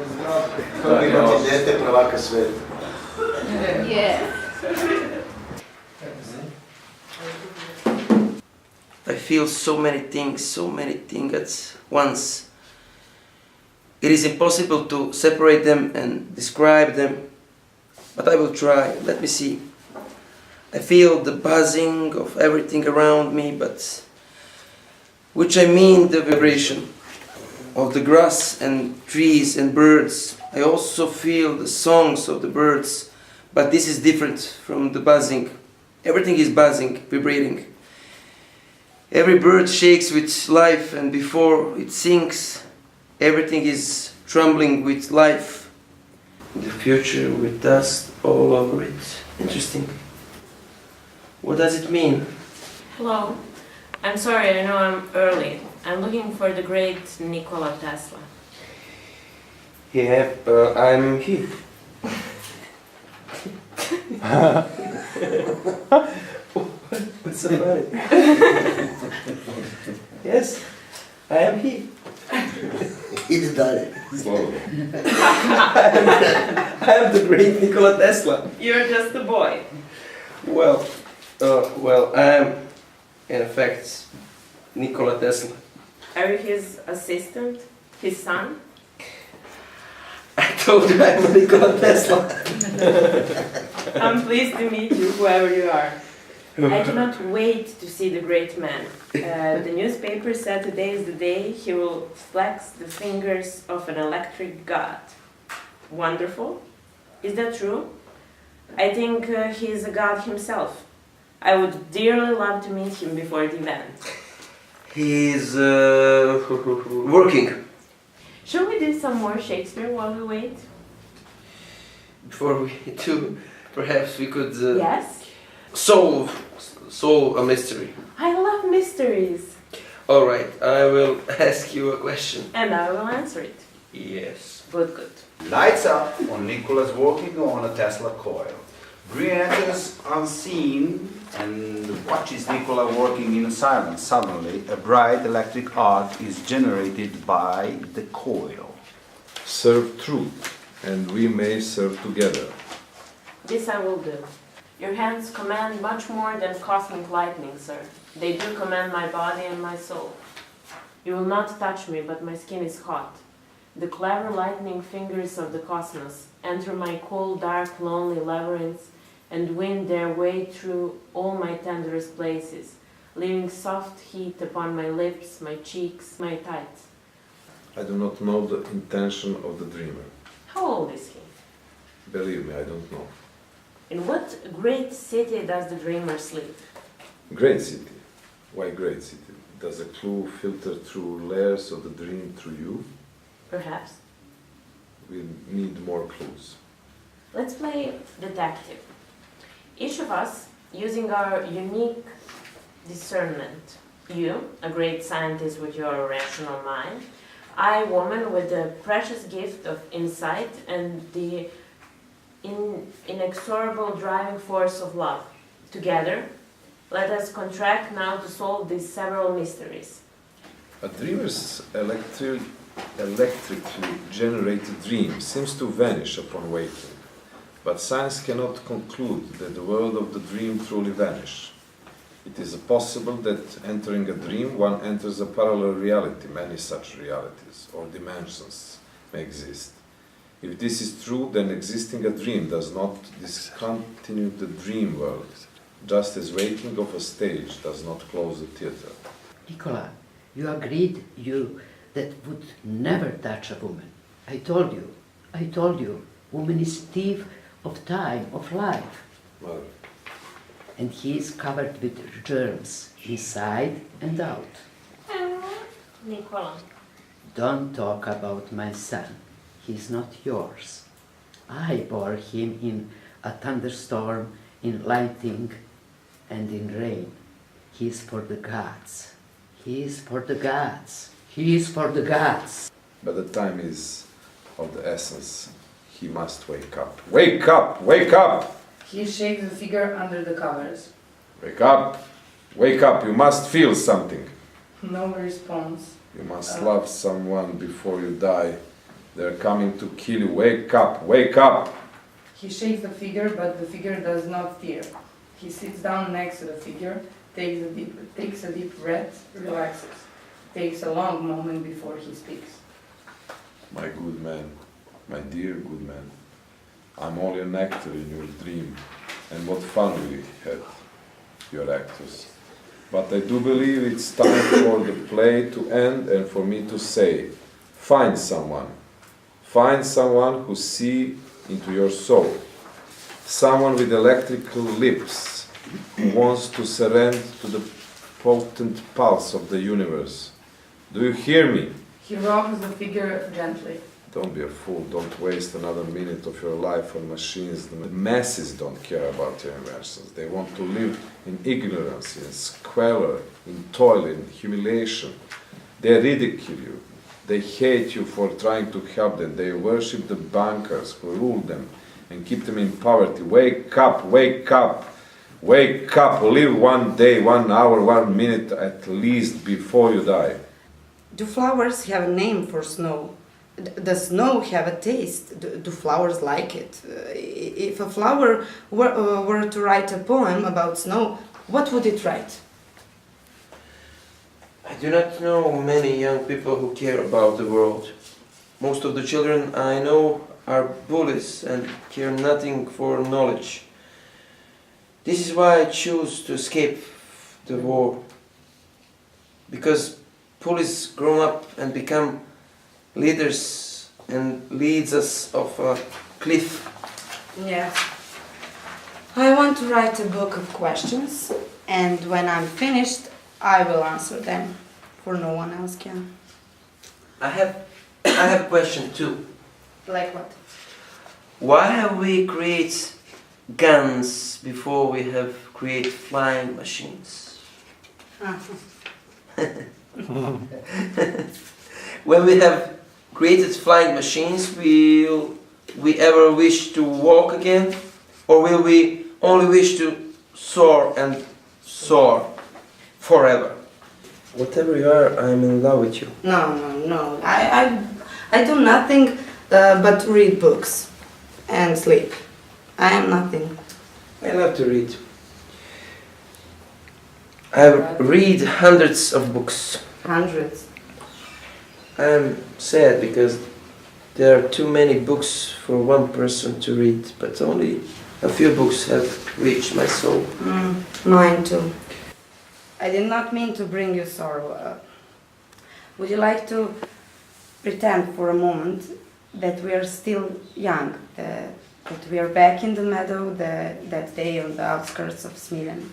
Imati dete prvaka sveta. Yeah. I feel so many things at once. It is impossible to separate them and describe them, but I will try. Let me see. I feel the buzzing of everything around me, but which I mean the vibration of the grass and trees and birds. I also feel the songs of the birds, but this is different from the buzzing. Everything is buzzing, vibrating. Every bird shakes with life, and before it sings, everything is trembling with life. The future with dust all over it. Interesting. What does it mean? Hello. I'm sorry, I know I'm early. I'm looking for the great Nikola Tesla. Yeah, I'm here. What's so funny? Yes, I am he. Idi dalje. I am the great Nikola Tesla. You're just a boy. Well, I am, in effect, Nikola Tesla. Are you his assistant? His son? I told you I'm Nikola Tesla. I'm pleased to meet you, whoever you are. I cannot wait to see the great man. The newspaper said today is the day he will flex the fingers of an electric god. Wonderful. Is that true? I think he is a god himself. I would dearly love to meet him before the event. He's working. Shall we do some more Shakespeare while we wait? Before we do, perhaps we could Yes? solve a mystery. I love mysteries. All right, I will ask you a question. And I will answer it. Yes. Good, good. Lights up on Nikola's working on a Tesla coil. Bree enters unseen and watches Nikola working in silence. Suddenly, a bright electric arc is generated by the coil. Serve truth, and we may serve together. This I will do. Your hands command much more than cosmic lightning, sir. They do command my body and my soul. You will not touch me, but my skin is hot. The clever lightning fingers of the cosmos enter my cold, dark, lonely labyrinths and win their way through all my tenderest places, leaving soft heat upon my lips, my cheeks, my thighs. I do not know the intention of the dreamer. How old is he? Believe me, I don't know. In what great city does the dreamer sleep? Great city. Why great city? Does a clue filter through layers of the dream through you? Perhaps. We need more clues. Let's play detective. Each of us, using our unique discernment. You, a great scientist with your rational mind. I, woman with the precious gift of insight and the inexorable driving force of love. Together, let us contract now to solve these several mysteries. A dreamer's electrically generated dream seems to vanish upon waking, but science cannot conclude that the world of the dream truly vanished. It is possible that entering a dream one enters a parallel reality. Many such realities or dimensions may exist. If this is true, then existing a dream does not discontinue the dream world, just as waking of a stage does not close the theater. Nikola, you agreed that would never touch a woman. I told you, woman is thief of time, of life. Mother, And he is covered with germs, inside and out. Nikola. Don't talk about my son. He's not yours. I bore him in a thunderstorm, in lightning, and in rain. He is for the gods. He is for the gods. He is for the gods. but the time is of the essence. He must wake up. Wake up! Wake up! He shakes the figure under the covers. Wake up! Wake up! You must feel something. No response. You must love someone before you die. They're coming to kill you. Wake up, wake up! He shakes the figure, but the figure does not stir. He sits down next to the figure, takes a deep breath, relaxes, takes a long moment before he speaks. My good man, my dear good man, I'm only an actor in your dream, and what fun we had, your actors. But I do believe it's time for the play to end and for me to say, find someone who sees into your soul, someone with electrical lips who wants to surrender to the potent pulse of the universe. Do you hear me? He rocks the figure gently. Don't be a fool, don't waste another minute of your life on machines. The masses don't care about your inventions. They want to live in ignorance, in squalor, in toil, in humiliation. They ridicule you. They hate you for trying to help them. They worship the bankers who rule them and keep them in poverty. Wake up, wake up, wake up. Live one day, 1 hour, 1 minute at least before you die. Do flowers have a name for snow? Does snow have a taste? Do flowers like it? If a flower were to write a poem about snow, what would it write? I do not know many young people who care about the world. Most of the children I know are bullies and care nothing for knowledge. This is why I choose to escape the war. Because bullies grow up and become leaders and leads us off a cliff. Yes. I want to write a book of questions, and when I'm finished, I will answer them, for no one else can. I have a question too. Like what? Why have we created guns before we have created flying machines? When we have created flying machines, will we ever wish to walk again? Or will we only wish to soar and soar forever? Whatever you are, I'm in love with you. No. I do nothing but read books and sleep. I am nothing. I love to read. I read hundreds of books. Hundreds. I'm sad because there are too many books for one person to read, but only a few books have reached my soul. Mine too. I did not mean to bring you sorrow. Would you like to pretend for a moment that we are still young, that we are back in the meadow that day on the outskirts of Smiljan?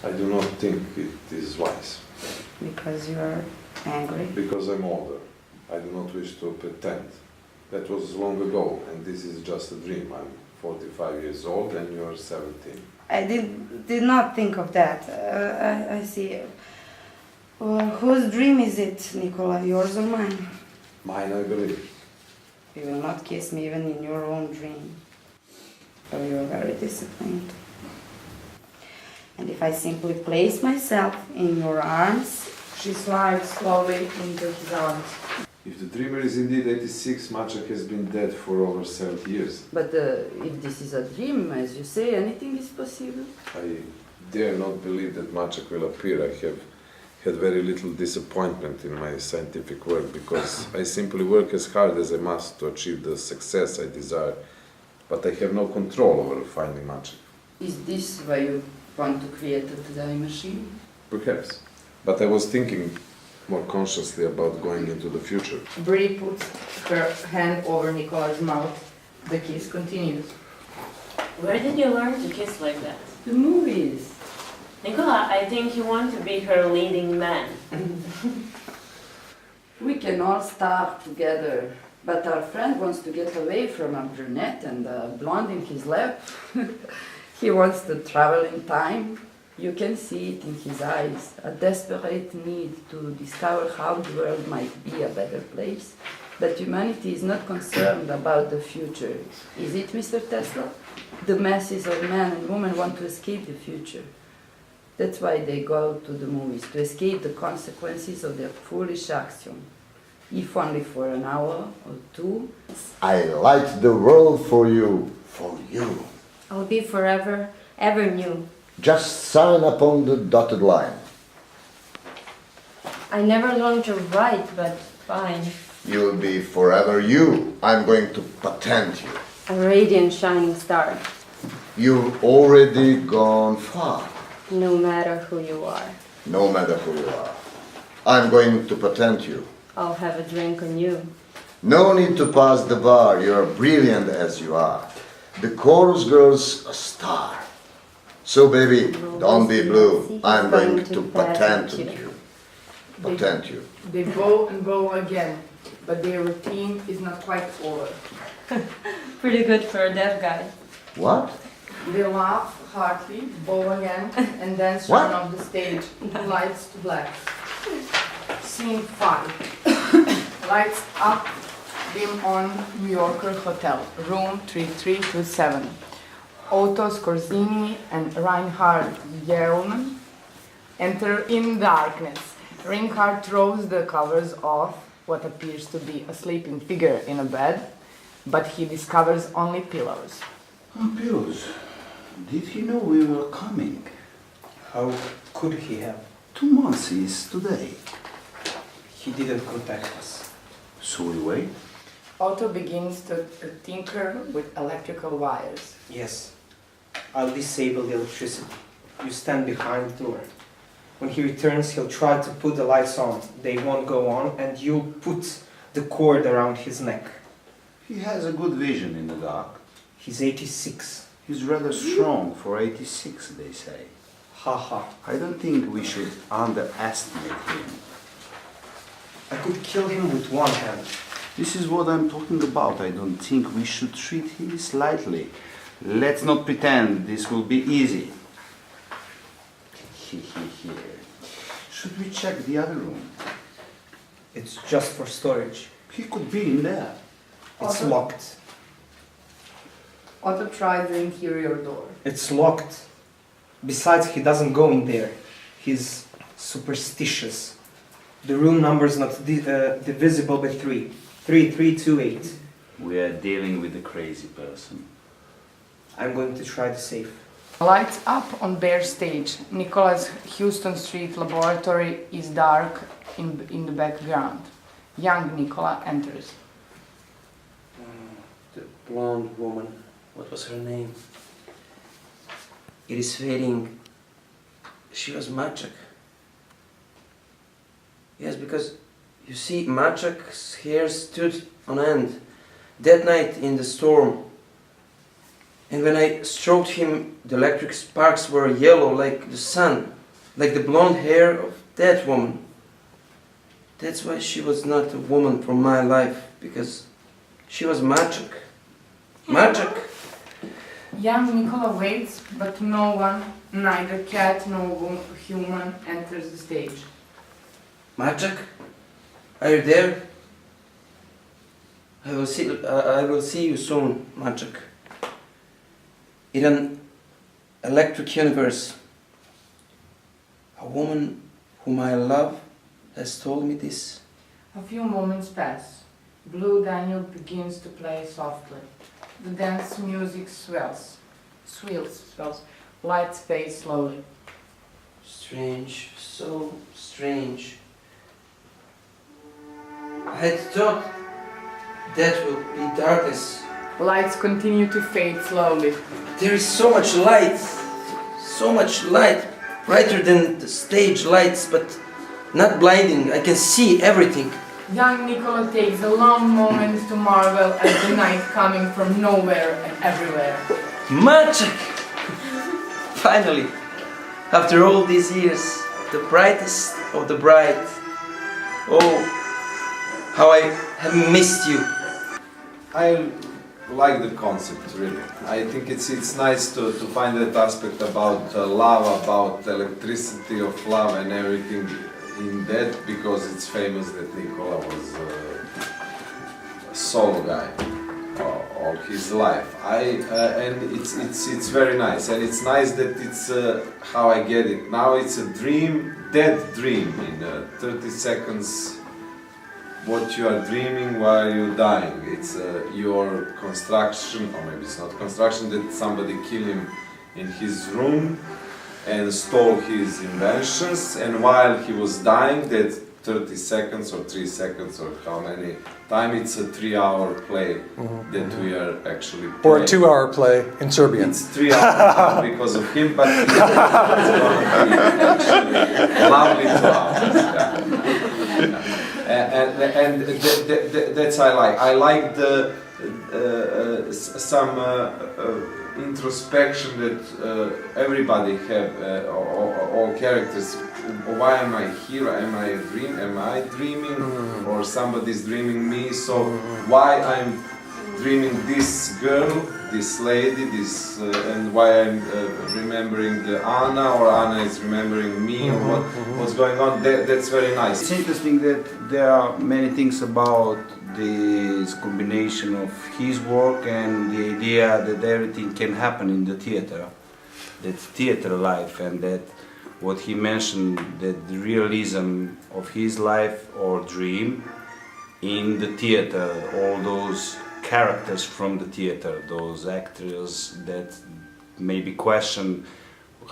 I do not think it is wise. Because you are angry? Because I'm older. I do not wish to pretend. That was long ago, and this is just a dream. I'm 45 years old and you're 17. I did not think of that. I see. Whose dream is it, Nikola? Yours or mine? Mine, I believe. You will not kiss me even in your own dream. So you are very disciplined. And if I simply place myself in your arms... She slides slowly into his arms. If the dreamer is indeed 86, Maciek has been dead for over 70 years. But if this is a dream, as you say, anything is possible. I dare not believe that Maciek will appear. I have had very little disappointment in my scientific work because I simply work as hard as I must to achieve the success I desire, but I have no control over finding Maciek. Is this why you want to create a time machine? Perhaps. But I was thinking more consciously about going into the future. Brie puts her hand over Nikola's mouth. The kiss continues. Where did you learn to kiss like that? The movies. Nikola, I think you want to be her leading man. We can all starve together, but our friend wants to get away from a brunette and a blonde in his lap. He wants to travel in time. You can see it in his eyes, a desperate need to discover how the world might be a better place. That humanity is not concerned about the future. Is it, Mr. Tesla? The masses of men and women want to escape the future. That's why they go to the movies, to escape the consequences of their foolish action. if only for an hour or two. I light the world for you, I'll be forever, ever new. Just sign upon the dotted line. I never learned to write, but fine. You'll be forever you. I'm going to patent you. A radiant shining star, You've already gone far, no matter who you are. no matter who you are. I'm going to patent you. I'll have a drink on you. No need to pass the bar, you're brilliant as you are. The chorus girl's a star. So baby, don't be blue, I'm going to patent you. Patent you. They bow and bow again, but their routine is not quite over. Pretty good for a deaf guy. What? They laugh heartily, bow again, and dance What? run off the stage. Lights to black. Scene 5. Lights up, dim on New Yorker Hotel, room 3327. Otto Scorzini and Reinhard Gellman enter in darkness. Reinhard throws the covers off what appears to be a sleeping figure in a bed, but he discovers only pillows. Pillows. Did he know we were coming? How could he have? 2 months is today. He didn't contact us. So we wait. Otto begins to tinker with electrical wires. Yes. I'll disable the electricity. You stand behind the door. When he returns, he'll try to put the lights on. They won't go on, and you'll put the cord around his neck. He has a good vision in the dark. He's 86. He's rather strong for 86, they say. Ha ha. I don't think we should underestimate him. I could kill him with one hand. This is what I'm talking about. I don't think we should treat him lightly. Let's not pretend this will be easy. Should we check the other room? It's just for storage. He could be in there. It's Otto? locked. Otto tries the interior door. It's locked. Besides, he doesn't go in there. He's superstitious. The room number is not divisible by 3. 3328. We are dealing with a crazy person. I'm going to try the safe. Lights up on bare stage. Nicola's Houston Street laboratory is dark in the background. Young Nikola enters. The blonde woman, what was her name? It is fading. She was Maciek. Yes, because you see, Maciek's hair stood on end that night in the storm. And when I stroked him, the electric sparks were yellow like the sun, like the blonde hair of that woman. That's why she was not a woman for my life, because she was Maciek. Maciek! Young Nikola waits, but no one, neither cat nor human, enters the stage. Maciek? Are you there? I will see you soon, Maciek. In an electric universe, a woman whom I love has told me this. A few moments pass. Blue Daniel begins to play softly. The dance music swells. Lights fade slowly. Strange, so strange. I had thought that would be darkness. Lights continue to fade slowly. There is so much light, brighter than the stage lights, but not blinding. I can see everything. Young Nikola takes a long moment to marvel at the night coming from nowhere and everywhere. Maciek! Finally, after all these years, the brightest of the bright. Oh, how I have missed you. I like the concept, really. I think it's nice to find that aspect about love, about electricity of love and everything in that, because it's famous that Nikola was a soul guy all his life. And it's very nice, and it's nice that it's how I get it. Now it's a dream, dead dream in 30 seconds. what you are dreaming while you're dying. It's your construction, or maybe it's not construction, that somebody killed him in his room and stole his inventions, and while he was dying, that 30 seconds or 3 seconds or how many time, it's a 3-hour play that we are actually playing. Or a 2-hour play in Serbian. It's 3 hours because of him, but it's going to be actually lovely 2 hours. Yeah. And that's I like. I like the some introspection that everybody have, all characters. Why am I here? Am I a dream? Am I dreaming, or somebody's dreaming me? So why I'm dreaming this girl, this lady, this, and why I'm remembering the Anna, or Anna is remembering me, or what's going on? That's very nice. It's interesting that there are many things about this combination of his work and the idea that everything can happen in the theater, that theater life, and that what he mentioned, that the realism of his life or dream in the theater, all those characters from the theater, those actors that maybe question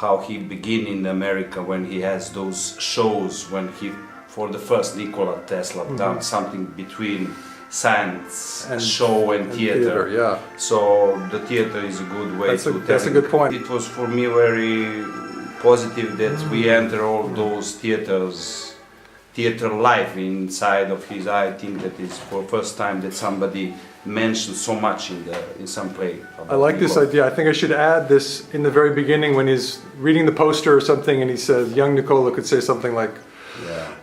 how he began in America when he has those shows, when he, for the first Nikola Tesla, done something between science and show and theater. Yeah. So the theater is a good way to tell. That's a good point. It was for me very positive that we enter all those theaters, theater life inside of his eye. I think that it's for the first time that somebody mentioned so much in some play. I like this idea. I think I should add this in the very beginning when he's reading the poster or something and he says, young Nikola could say something like,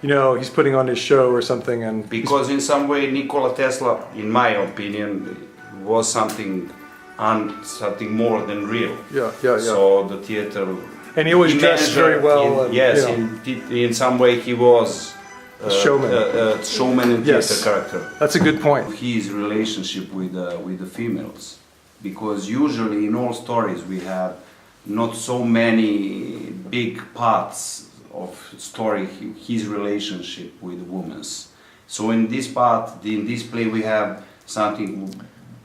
you know, he's putting on his show or something. And because in some way Nikola Tesla, in my opinion, was something more than real. Yeah. So the theater. And he always dressed very well. Yes, in some way he was a showman. Showman and theater character. That's a good point. His relationship with the females, because usually in all stories we have not so many big parts of story. His relationship with women. So in this part, in this play, we have something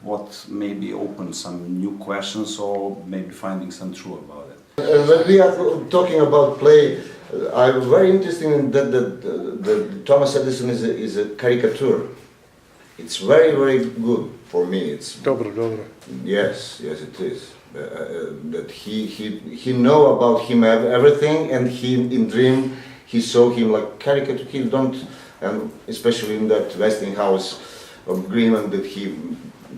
what maybe opens some new questions, or maybe finding some truth about it. When we are talking about play, I'm very interested in that Thomas Edison is a caricature. It's very, very good for me. It's Dobro. Yes, it is. That he know about him everything, and he in dream he saw him like caricature. He don't, and especially in that Westinghouse agreement that he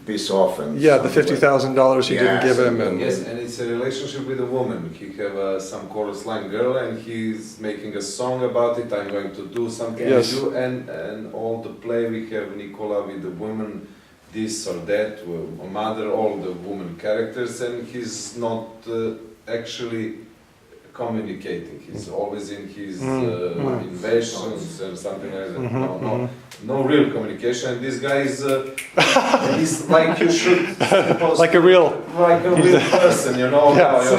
piece off and the $50,000 he didn't give him, and and it's a relationship with a woman. He have some chorus line girl, and he's making a song about it. I'm going to do something. And all the play we have Nikola with the woman, this or that, a mother, all the woman characters, and he's not actually communicating. He's always in his inventions and something like that. No real communication. And this guy is he's like you should like a real person, you know. So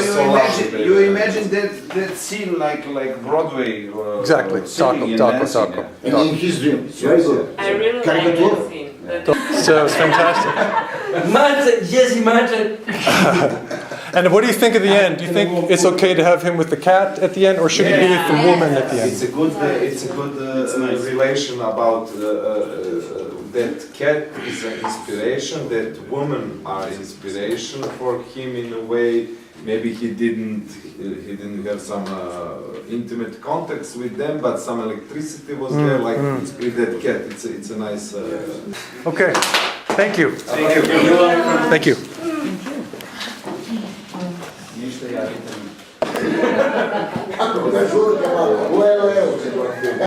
you imagine that scene like Broadway. Exactly. Taco. In his dream. It's very good. I really like that scene. So it's fantastic. Imagine. And what do you think of the end? Do you think it's okay to have him with the cat at the end, or should he be with the woman at the end? It's a good relation about that cat is an inspiration, that women are inspiration for him in a way. Maybe he didn't have some intimate contacts with them, but some electricity was there, like with that cat. It's a nice. Okay, thank you. Thank you. Kako ga žurka malo,